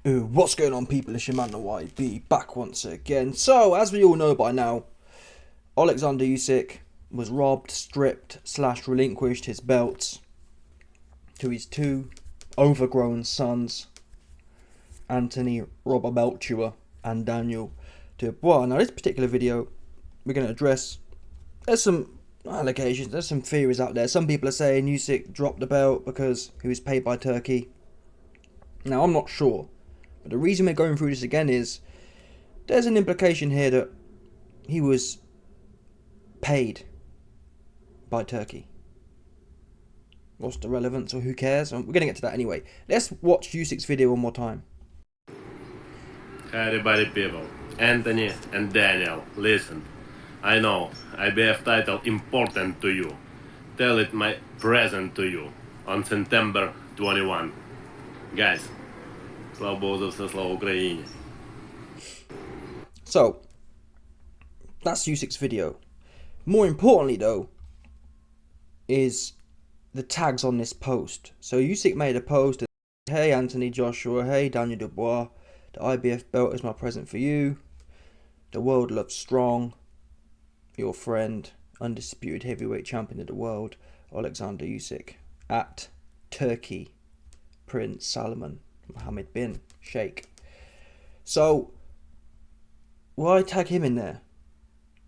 Ooh, what's going on, people? It's your man, the YB, back once again. So, as we all know by now, Alexander Usyk was robbed, stripped, / relinquished his belts to his two overgrown sons, Anthony Robber Belchewer and Daniel Dubois. Now, this particular video, we're going to address, there's some allegations, there's some theories out there. Some people are saying Usyk dropped the belt because he was paid by Turkey. Now, I'm not sure. But the reason we're going through this again is there's an implication here that he was paid by Turkey. What's the relevance, or who cares? We're going to get to that anyway. Let's watch Usyk's video one more time. Hi everybody, people. Anthony and Daniel, listen. I know IBF title important to you. Tell it my present to you on September 21. Guys, слава Богу за все, слава Україні. So, that's Usyk's video. More importantly though, is the tags on this post. So Usyk made a post, hey Anthony Joshua, hey Daniel Dubois, the IBF belt is my present for you. The world loves strong. Your friend, undisputed heavyweight champion of the world, Alexander Usyk, at Turkey, Prince Salman Mohammed bin Sheikh. So, why tag him in there?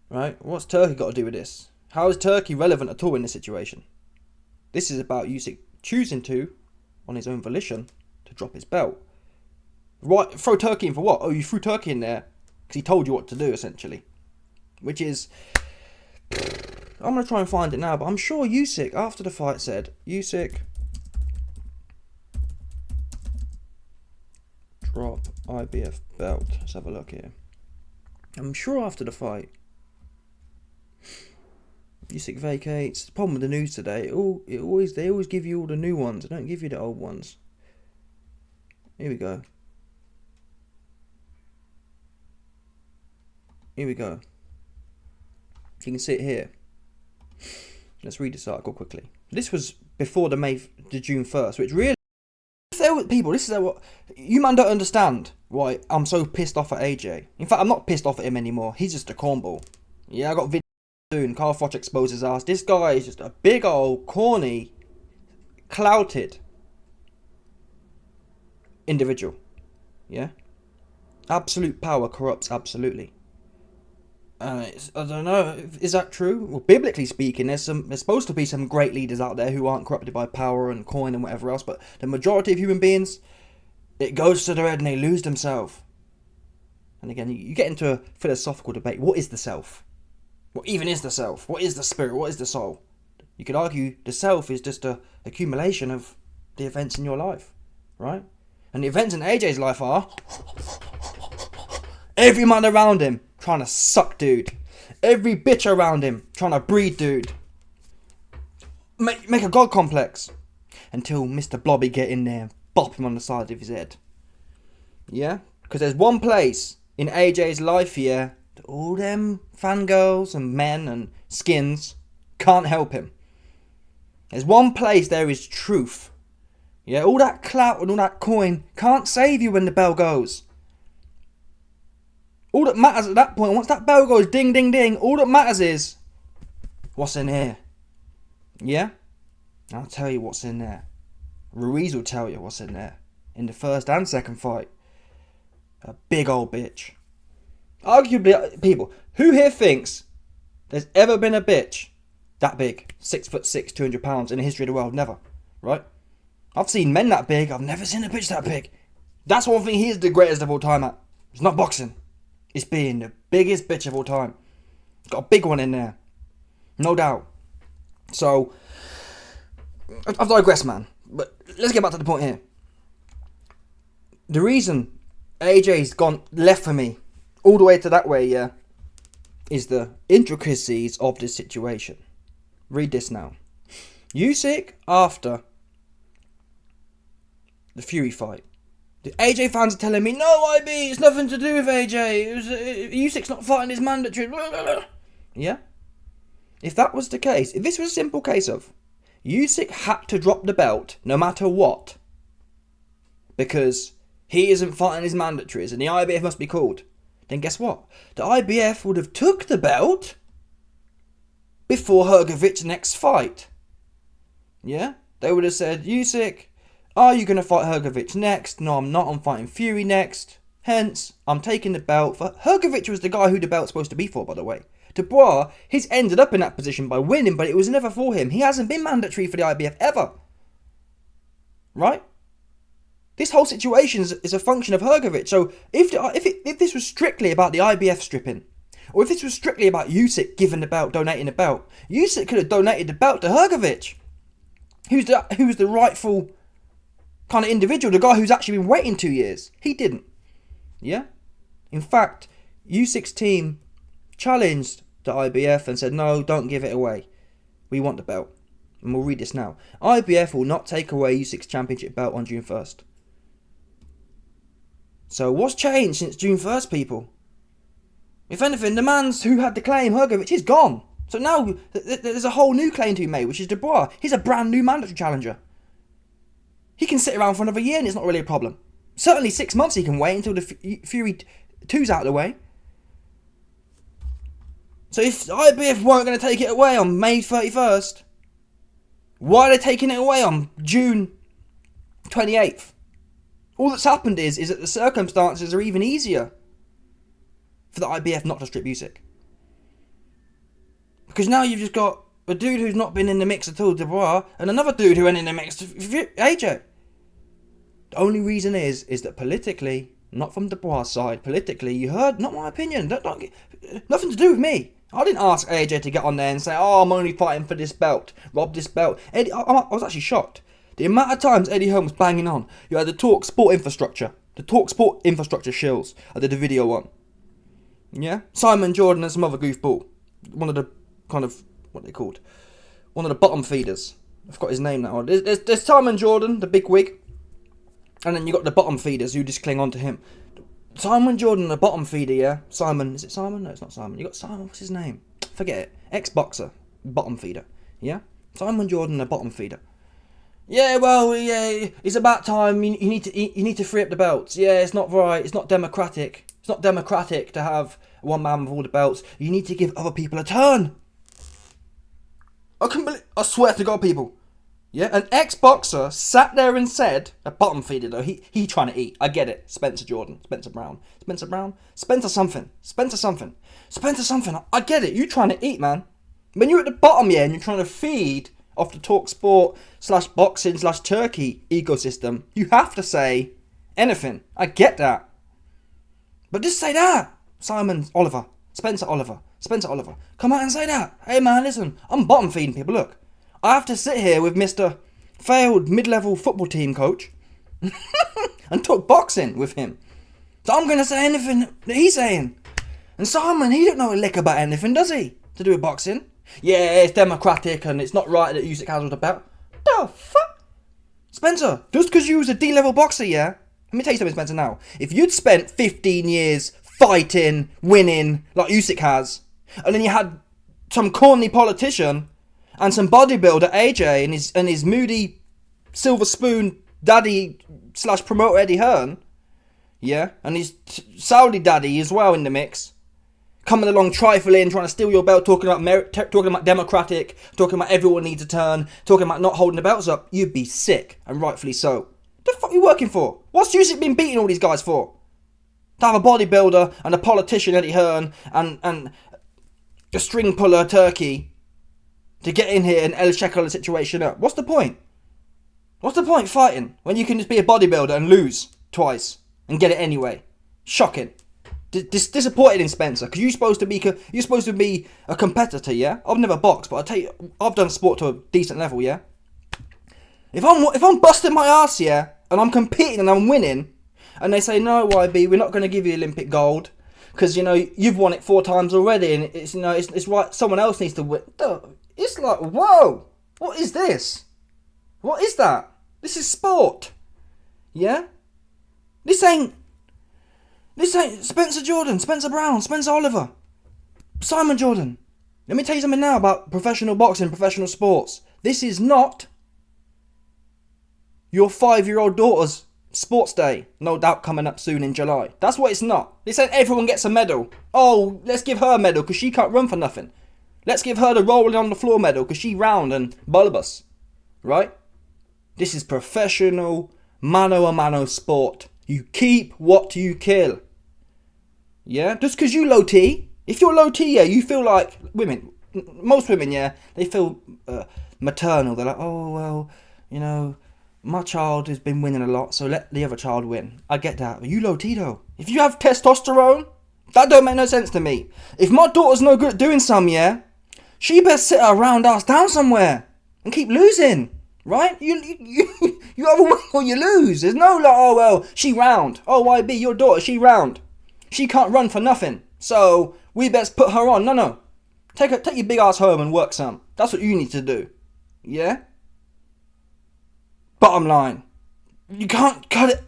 Right? What's Turkey got to do with this? How is Turkey relevant at all in this situation? This is about Usyk choosing to, on his own volition, to drop his belt. Right? Throw Turkey in for what? Oh, you threw Turkey in there because he told you what to do, essentially. Which is, I'm going to try and find it now, but I'm sure Usyk, after the fight, said, Usyk, drop IBF belt. Let's have a look here. I'm sure after the fight, Usyk vacates. The problem with the news today, they always give you all the new ones. They don't give you the old ones. Here we go. Here we go. You can see it here. Let's read this article quickly. This was before the June 1st, which really, people, this is what you man don't understand why I'm so pissed off at AJ. In fact, I'm not pissed off at him anymore. He's just a cornball. Yeah, I got video soon. Carl Froch exposed his ass. This guy is just a big old corny, clouted individual. Yeah, absolute power corrupts absolutely. I don't know, is that true? Well, biblically speaking, there's supposed to be some great leaders out there who aren't corrupted by power and coin and whatever else, but the majority of human beings, it goes to their head and they lose themselves. And again, you get into a philosophical debate. What is the self? What even is the self? What is the spirit? What is the soul? You could argue the self is just a accumulation of the events in your life, right? And the events in AJ's life are every man around him trying to suck dude. Every bitch around him trying to breed dude. Make a god complex. Until Mr. Blobby get in there and bop him on the side of his head. Yeah? Because there's one place in AJ's life here that all them fangirls and men and skins can't help him. There's one place there is truth. Yeah? All that clout and all that coin can't save you when the bell goes. All that matters at that point, once that bell goes ding, ding, ding, all that matters is what's in here. Yeah? I'll tell you what's in there. Ruiz will tell you what's in there. In the first and second fight. A big old bitch. Arguably, people, who here thinks there's ever been a bitch that big, 6'6", 200 pounds in the history of the world? Never. Right? I've seen men that big, I've never seen a bitch that big. That's one thing he is the greatest of all time at. It's not boxing. It's being the biggest bitch of all time. Got a big one in there. No doubt. So, I've digressed, man. But let's get back to the point here. The reason AJ's gone left for me, all the way to that way, yeah, is the intricacies of this situation. Read this now. Usyk, after the Fury fight, the AJ fans are telling me, no, IB, it's nothing to do with AJ. Usyk's not fighting his mandatory. Blah, blah, blah. Yeah? If that was the case, if this was a simple case of Usyk had to drop the belt no matter what, because he isn't fighting his mandatories and the IBF must be called, then guess what? The IBF would have took the belt before Hrgovic's next fight. Yeah? They would have said, Usyk, are you going to fight Hrgovic next? No, I'm not. I'm fighting Fury next. Hence, I'm taking the belt. Hrgovic was the guy who the belt's supposed to be for, by the way. Dubois, he's ended up in that position by winning, but it was never for him. He hasn't been mandatory for the IBF ever. Right? This whole situation is a function of Hrgovic. So if this was strictly about the IBF stripping, or if this was strictly about Usyk giving the belt, donating the belt, Usyk could have donated the belt to Hrgovic, who's the rightful kind of individual, the guy who's actually been waiting 2 years. He didn't. Yeah? In fact, Usyk's team challenged the IBF and said, no, don't give it away. We want the belt. And we'll read this now. IBF will not take away Usyk's championship belt on June 1st. So what's changed since June 1st, people? If anything, the man who had the claim, Hrgovic, is gone. So now there's a whole new claim to be made, which is Dubois. He's a brand new mandatory challenger. He can sit around for another year and it's not really a problem. Certainly 6 months he can wait until the Fury 2's out of the way. So if IBF weren't going to take it away on May 31st, why are they taking it away on June 28th? All that's happened is that the circumstances are even easier for the IBF not to strip Usyk. Because now you've just got a dude who's not been in the mix at all, Dubois, and another dude who went in the mix, AJ. The only reason is that politically, not from Dubois' side, politically, you heard, not my opinion, nothing to do with me. I didn't ask AJ to get on there and say, oh, I'm only fighting for this belt, rob this belt. Eddie, I was actually shocked. The amount of times Eddie Hearn was banging on. You had the Talk Sport infrastructure. The Talk Sport infrastructure shills. I did a video on. Yeah? Simon Jordan and some other goofball. One of the kind of, what are they called? One of the bottom feeders. I forgot his name now. There's Simon Jordan, the big wig. And then you got the bottom feeders who just cling on to him. Simon Jordan, the bottom feeder, yeah? Simon, is it Simon? No, it's not Simon. You got Simon, what's his name? Forget it. Ex-boxer, bottom feeder, yeah? Simon Jordan, the bottom feeder. Yeah, well, yeah, it's about time. You need to free up the belts. Yeah, it's not right. It's not democratic. It's not democratic to have one man with all the belts. You need to give other people a turn. I swear to God, people. Yeah, an ex-boxer sat there and said, a bottom feeder though, he trying to eat. I get it. Spencer Jordan, Spencer Brown, Spencer something. I get it. You trying to eat, man. When you're at the bottom, yeah, and you're trying to feed off the Talk Sport /boxing /Turkey ecosystem, you have to say anything. I get that. But just say that. Spencer Oliver. Come out and say that. Hey man, listen, I'm bottom feeding people. Look, I have to sit here with Mr. failed mid-level football team coach and talk boxing with him. So I'm going to say anything that he's saying. And Simon, he don't know a lick about anything, does he? To do with boxing. Yeah, it's democratic and it's not right that Usyk has all the belt. The fuck? Spencer, just because you was a D-level boxer, yeah? Let me tell you something, Spencer, now. If you'd spent 15 years fighting, winning, like Usyk has, and then you had some corny politician and some bodybuilder, AJ, and his moody silver spoon daddy / promoter Eddie Hearn, yeah, and his Saudi daddy as well in the mix, coming along trifling, trying to steal your belt, talking about merit, talking about democratic, talking about everyone needs a turn, talking about not holding the belts up, you'd be sick, and rightfully so. What the fuck are you working for? What's Usyk been beating all these guys for? To have a bodybuilder and a politician, Eddie Hearn, and a string puller, Turkey, to get in here and shackle the situation up. What's the point? What's the point fighting when you can just be a bodybuilder and lose twice and get it anyway? Shocking. Disappointed in Spencer, because you're supposed to be a competitor, yeah? I've never boxed, but I tell you, I've done sport to a decent level, yeah? If I'm busting my ass, yeah, and I'm competing and I'm winning, and they say, no, YB, we're not going to give you Olympic gold, because, you know, you've won it 4 times already, and it's, you know, it's right, someone else needs to win. It's like, whoa, what is this? What is that? This is sport. Yeah? This ain't Spencer Jordan, Spencer Brown, Spencer Oliver, Simon Jordan. Let me tell you something now about professional boxing, professional sports. This is not your 5-year-old daughter's Sports Day, no doubt coming up soon in July. That's what it's not. This ain't everyone gets a medal. Oh, let's give her a medal because she can't run for nothing. Let's give her the rolling on the floor medal because she round and bulbous. Right? This is professional, mano a mano sport. You keep what you kill. Yeah? Just because you low T. If you're low T, yeah, you feel like women. Most women, yeah, they feel maternal. They're like, oh, well, you know, my child has been winning a lot, so let the other child win. I get that. But you low T though. If you have testosterone, that don't make no sense to me. If my daughter's no good at doing some, yeah, she best sit her round ass down somewhere and keep losing. Right? You either win or you lose. There's no like, oh well, she round. Oh YB, your daughter, she round. She can't run for nothing. So we best put her on. No. Take your big ass home and work some. That's what you need to do. Yeah? Bottom line, you can't cut it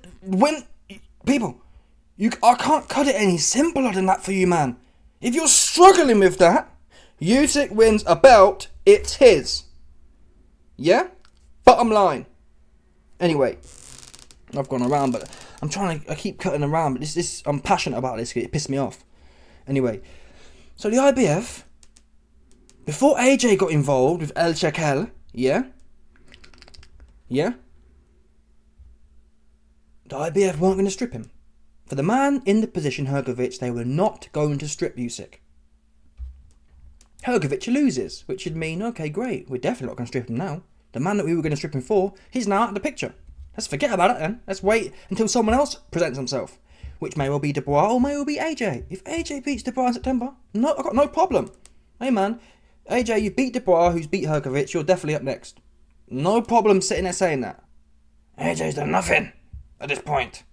I can't cut it any simpler than that for you, man. If you're struggling with that, Usyk wins a belt, it's his. Yeah? Bottom line. Anyway, I've gone around, but I keep cutting around, but this I'm passionate about this, it pissed me off. Anyway, so the IBF, before AJ got involved with El Shekel, yeah? The IBF weren't going to strip him. For the man in the position Hrgovic, they were not going to strip Usyk. Hrgovic loses, which would mean, okay, great, we're definitely not going to strip him now. The man that we were going to strip him for, he's now out of the picture. Let's forget about it then. Let's wait until someone else presents himself, which may well be Dubois or may well be AJ. If AJ beats Dubois in September, I've got no problem. Hey man, AJ, you beat Dubois, who's beat Hrgovic, you're definitely up next. No problem sitting there saying that. AJ's done nothing at this point.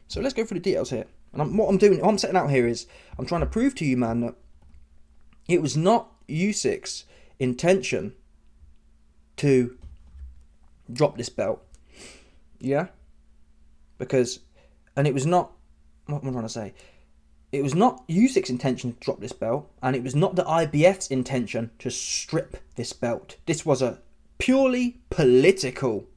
So let's go through the details here. And what I'm setting out here is, I'm trying to prove to you, man, that it was not Usyk's intention to drop this belt. Yeah? And it was not, what am I trying to say? It was not Usyk's intention to drop this belt, and it was not the IBF's intention to strip this belt. This was a purely political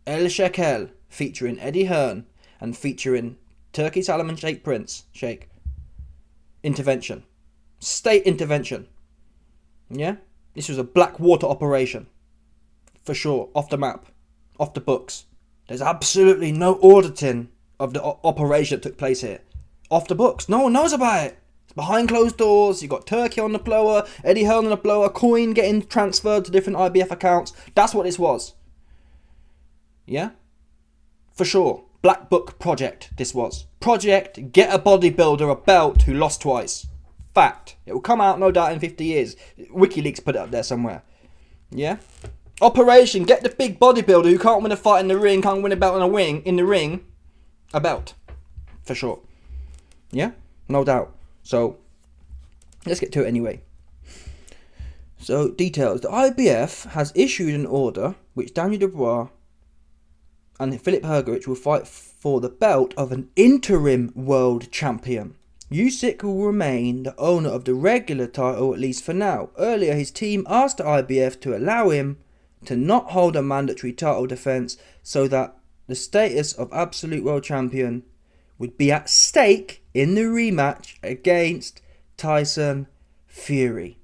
El Shekel featuring Eddie Hearn and featuring Turkey Salomon Sheikh intervention. State intervention. Yeah? This was a Blackwater operation. For sure. Off the map. Off the books. There's absolutely no auditing of the operation that took place here. Off the books. No one knows about it. It's behind closed doors. You got Turkey on the blower, Eddie Hearn on the blower, coin getting transferred to different IBF accounts. That's what this was. Yeah? For sure. Black Book Project, this was. Project, get a bodybuilder a belt who lost twice. Fact. It will come out, no doubt, in 50 years. WikiLeaks put it up there somewhere. Yeah? Operation, get the big bodybuilder who can't win a fight in the ring, can't win a belt in the ring, a belt. For sure. Yeah? No doubt. So, let's get to it anyway. So, details. The IBF has issued an order which Daniel Dubois and Filip Hrgovic will fight for the belt of an interim world champion. Usyk will remain the owner of the regular title, at least for now. Earlier, his team asked the IBF to allow him to not hold a mandatory title defence so that the status of absolute world champion would be at stake in the rematch against Tyson Fury.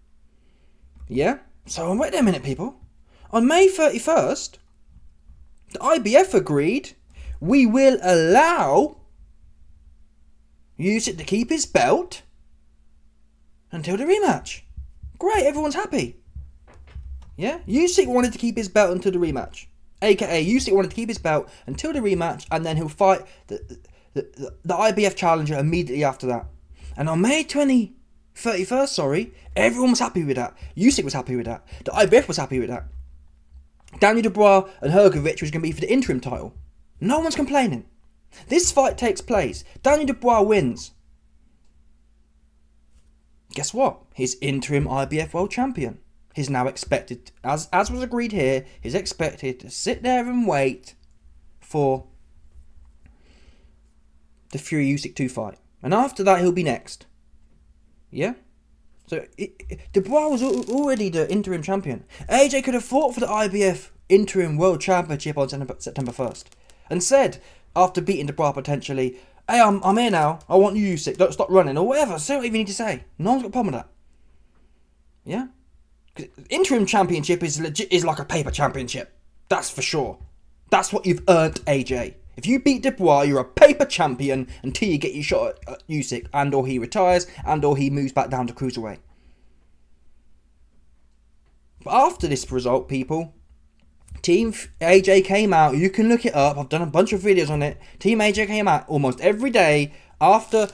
Yeah? So wait a minute, people. On May 31st, the IBF agreed we will allow Usyk to keep his belt until the rematch. Great, everyone's happy. Yeah? Usyk wanted to keep his belt until the rematch. AKA, Usyk wanted to keep his belt until the rematch, and then he'll fight the IBF challenger immediately after that. And on May 31st, everyone was happy with that. Usyk was happy with that. The IBF was happy with that. Daniel Dubois and Hrgovic was going to be for the interim title. No one's complaining. This fight takes place. Daniel Dubois wins. Guess what? He's interim IBF world champion. He's now expected, as was agreed here, he's expected to sit there and wait for the Fury Usyk 2 fight. And after that, he'll be next. Yeah? So Dubois was already the interim champion. AJ could have fought for the IBF interim world championship on September 1st and said, after beating Dubois potentially, hey, I'm here now. I want you, Usyk. Don't stop running or whatever. Say whatever you need to say. No one's got a problem with that. Yeah? Interim championship is legit, is like a paper championship. That's for sure. That's what you've earned, AJ. If you beat Dubois, you're a paper champion until you get your shot at Usyk, and or he retires, and or he moves back down to cruiserweight. But after this result, people, Team AJ came out. You can look it up. I've done a bunch of videos on it. Team AJ came out almost every day after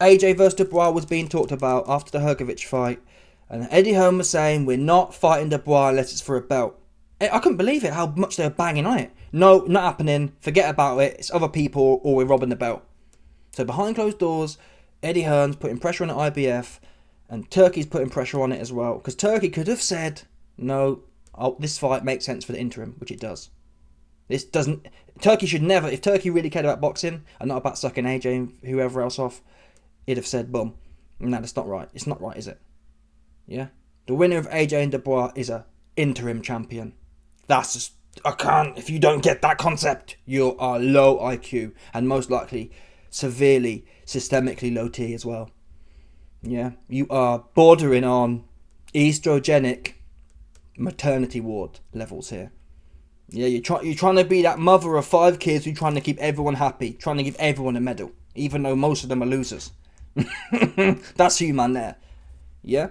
AJ versus Dubois was being talked about after the Hrgovic fight, and Eddie Hearn was saying, we're not fighting Dubois unless it's for a belt. I couldn't believe it, how much they were banging on it. No, not happening. Forget about it. It's other people or we're robbing the belt. So behind closed doors, Eddie Hearn's putting pressure on the IBF and Turkey's putting pressure on it as well. Because Turkey could have said, no, this fight makes sense for the interim, which it does. This doesn't... Turkey should never... If Turkey really cared about boxing and not about sucking AJ and whoever else off, it'd have said, boom. No, that's not right. It's not right, is it? Yeah? The winner of AJ and Dubois is a interim champion. That's just... I can't... If you don't get that concept, you are low IQ and most likely severely, systemically low T as well. Yeah? You are bordering on estrogenic maternity ward levels here. Yeah, you're trying to be that mother of 5 kids who's trying to keep everyone happy, trying to give everyone a medal, even though most of them are losers. That's you, man, there. Yeah?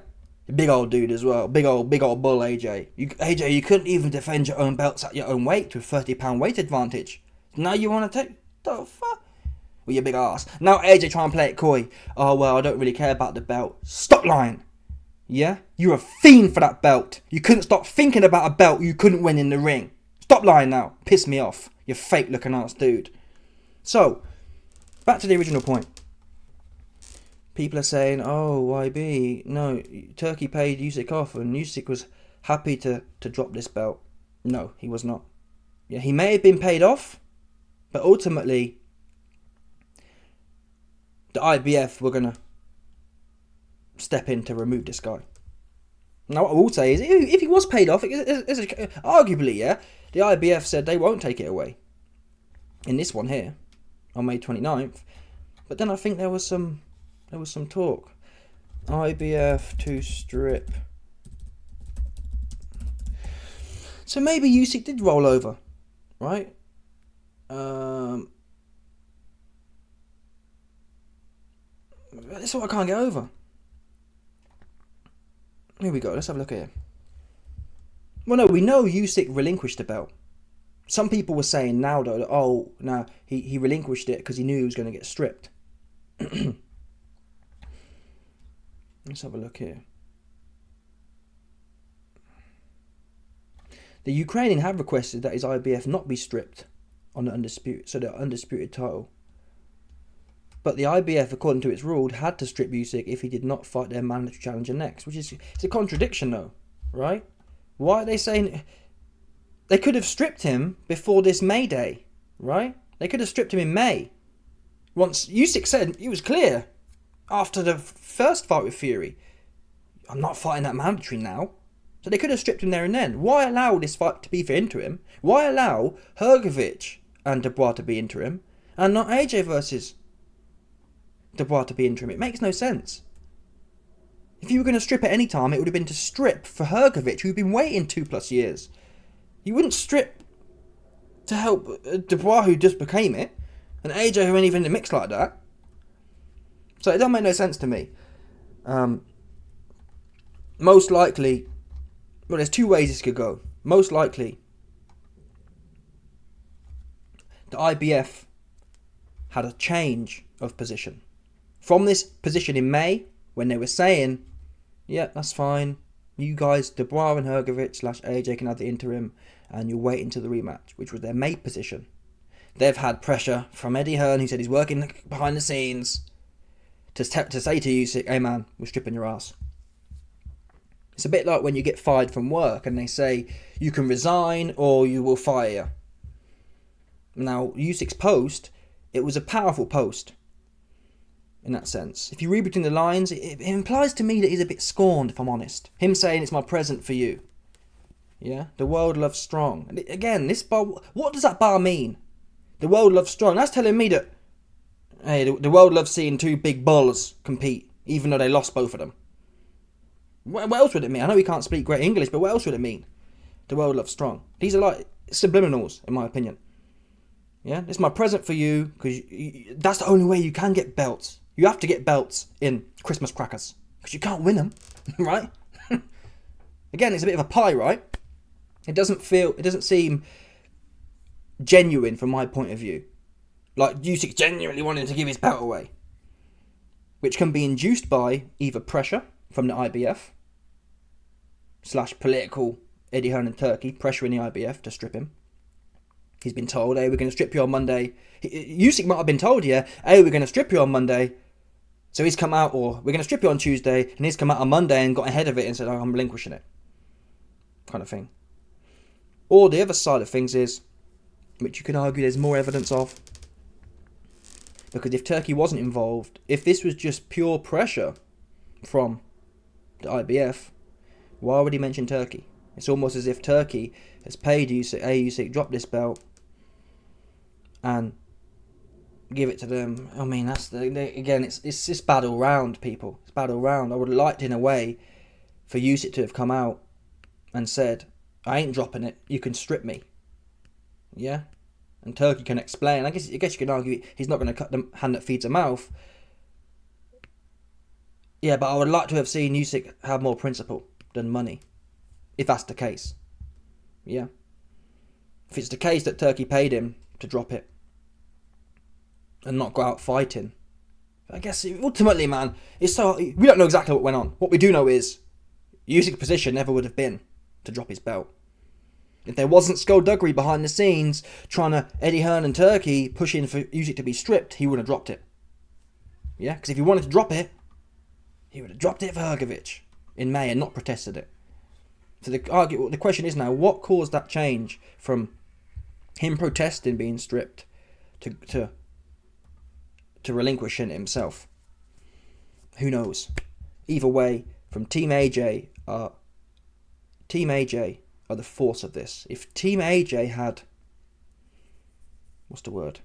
Big old dude as well. Big old bull, AJ. AJ, you couldn't even defend your own belts at your own weight with £30 weight advantage. Now you want to take... The fuck? With your big ass. Now AJ trying to play it coy. Oh, well, I don't really care about the belt. Stop lying. Yeah? You're a fiend for that belt. You couldn't stop thinking about a belt you couldn't win in the ring. Stop lying now. Piss me off. You fake looking ass dude. So, back to the original point. People are saying, oh, YB, no, Turkey paid Usyk off and Usyk was happy to drop this belt. No, he was not. Yeah, he may have been paid off, but ultimately, the IBF were going to step in to remove this guy. Now, what I will say is, if he was paid off, arguably, yeah, the IBF said they won't take it away. In this one here, on May 29th. But then I think there was some talk. IBF to strip. So maybe Usyk did roll over, right? That's what I can't get over. Here we go. Let's have a look here. Well, no, we know Usyk relinquished the belt. Some people were saying now, though, that, oh, no, he relinquished it because he knew he was going to get stripped. Let's have a look here. The Ukrainian have requested that his IBF not be stripped on the undisputed title. But the IBF, according to its rule, had to strip Usyk if he did not fight their mandatory challenger next, which is it's a contradiction, though, right? Why are they saying they could have stripped him before this May Day, right? They could have stripped him in May. Once Usyk said he was clear after the first fight with Fury, I'm not fighting that mandatory now. So they could have stripped him there and then. Why allow this fight to be for interim? Why allow Hrgovic and Dubois to be interim and not AJ versus Dubois to be interim? It makes no sense. If you were going to strip at any time, it would have been to strip for Hrgovic, who'd been waiting 2+ years. You wouldn't strip to help Dubois, who just became it, and AJ, who ain't even in the mix like that. So it don't make no sense to me. Most likely, well, there's 2 ways this could go. Most likely, the IBF had a change of position. From this position in May, when they were saying, yeah, that's fine, you guys, Dubois and Hrgovic / AJ can have the interim, and you'll wait until the rematch, which was their May position. They've had pressure from Eddie Hearn, who said he's working behind the scenes, to say to Usyk, hey man, we're stripping your ass. It's a bit like when you get fired from work and they say you can resign or you will fire you. Now, Usyk's post, it was a powerful post. in that sense. If you read between the lines, it implies to me that he's a bit scorned, if I'm honest. Him saying it's my present for you. Yeah? The world loves strong. And again, this bar, what does that bar mean? The world loves strong. That's telling me that, hey, the world loves seeing two big bulls compete, even though they lost both of them. What else would it mean? I know we can't speak great English, but what else would it mean? The world loves strong. These are like subliminals, in my opinion. Yeah? It's my present for you, because that's the only way you can get belts. You have to get belts in Christmas crackers, because you can't win them, right? Again, it's a bit of a pie, right? It doesn't seem genuine from my point of view. Like Usyk genuinely wanting to give his belt away. Which can be induced by either pressure from the IBF / political Eddie Hearn in Turkey pressuring the IBF to strip him. He's been told, hey, we're going to strip you on Monday. Usyk might have been told, yeah, hey, we're going to strip you on Monday. So he's come out, or we're going to strip you on Tuesday, and he's come out on Monday and got ahead of it and said, oh, I'm relinquishing it. Kind of thing. Or the other side of things is, which you can argue there's more evidence of, because if Turkey wasn't involved, if this was just pure pressure from the IBF, why would he mention Turkey? It's almost as if Turkey has paid Usyk, hey Usyk, drop this belt and give it to them. I mean, again, it's just bad all round, people. It's bad all round. I would have liked, in a way, for Usyk to have come out and said, I ain't dropping it, you can strip me. Yeah? And Turkey can explain. I guess you can argue he's not going to cut the hand that feeds a mouth. Yeah, but I would like to have seen Usyk have more principle than money, if that's the case. Yeah? If it's the case that Turkey paid him to drop it and not go out fighting, I guess ultimately, man, we don't know exactly what went on. What we do know is Usyk's position never would have been to drop his belt. If there wasn't skullduggery behind the scenes trying to Eddie Hearn and Turkey pushing for Usyk to be stripped, he would have dropped it. Yeah, because if he wanted to drop it, he would have dropped it for Hrgović in May and not protested it. So the question is now, what caused that change from him protesting being stripped to relinquishing it himself? Who knows? Either way, from Team AJ are the force of this. If Team AJ had... What's the word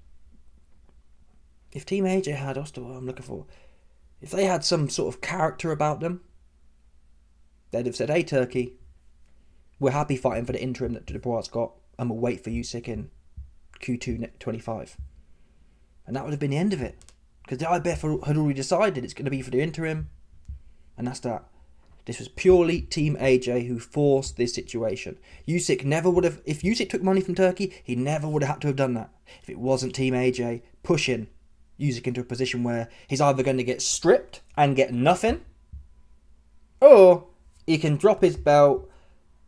I'm looking for? If they had some sort of character about them, they'd have said, hey Turkey, we're happy fighting for the interim that Dubois got, and we'll wait for Usyk in Q2 25. And that would have been the end of it. Because the IBF had already decided it's going to be for the interim. And that's that. This was purely Team AJ who forced this situation. Usyk never would have... If Usyk took money from Turkey, he never would have had to have done that. If it wasn't Team AJ pushing Usyk into a position where he's either going to get stripped and get nothing, or he can drop his belt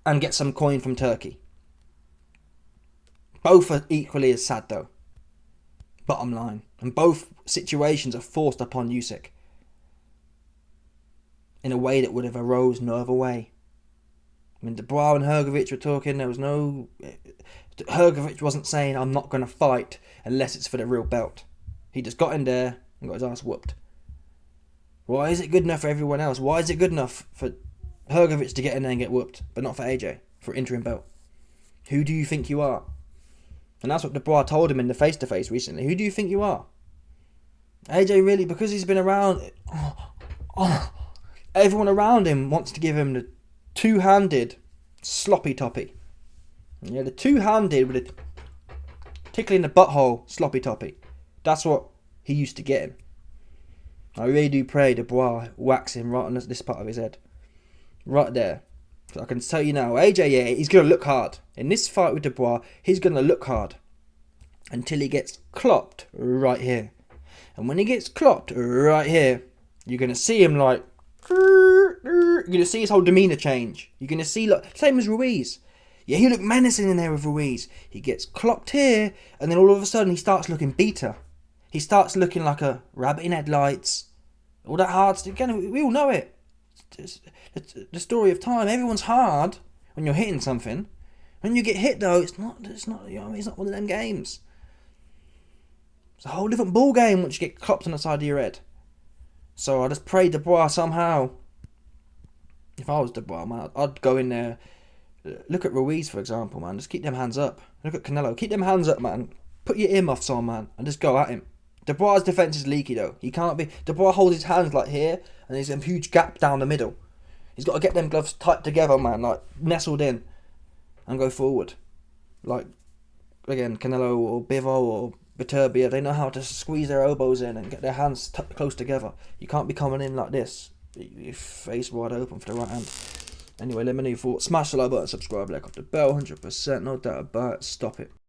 and get some coin from Turkey. Both are equally as sad, though. Bottom line. And both situations are forced upon Usyk in a way that would have arose no other way. I mean, Dubois and Hrgović were talking, there was no... Hrgović wasn't saying, I'm not going to fight unless it's for the real belt. He just got in there and got his ass whooped. Why is it good enough for everyone else? Why is it good enough for Hrgović to get in there and get whooped, but not for AJ, for interim belt? Who do you think you are? And that's what Dubois told him in the face-to-face recently. Who do you think you are? AJ really, because he's been around... everyone around him wants to give him the two-handed sloppy toppy. Yeah, the two-handed with a tickle in the butthole sloppy toppy. That's what he used to get him. I really do pray Dubois whacks him right on this part of his head. Right there. So I can tell you now, AJ, yeah, he's going to look hard. In this fight with Dubois, he's going to look hard. Until he gets clopped right here. And when he gets clopped right here, you're going to see him like... You're going to see his whole demeanour change. You're going to see, like, same as Ruiz. Yeah, he looked menacing in there with Ruiz. He gets clocked here, and then all of a sudden he starts looking beater. He starts looking like a rabbit in headlights. All that hard stuff. Again, we all know it. It's the story of time. Everyone's hard when you're hitting something. When you get hit, though, it's not. You know, it's not one of them games. It's a whole different ball game once you get clopped on the side of your head. So I just pray Dubois somehow. If I was Dubois, man, I'd go in there. Look at Ruiz, for example, man. Just keep them hands up. Look at Canelo. Keep them hands up, man. Put your earmuffs on, man, and just go at him. Dubois' defense is leaky, though. He can't be... Dubois holds his hands like here, and there's a huge gap down the middle. He's got to get them gloves tight together, man, like nestled in, and go forward. Like, again, Canelo or Bivol or Beterbiev, they know how to squeeze their elbows in and get their hands close together. You can't be coming in like this. Your face wide open for the right hand. Anyway, let me know your thoughts. Smash the like button, subscribe, like off the bell, 100%, no doubt about it. Stop it.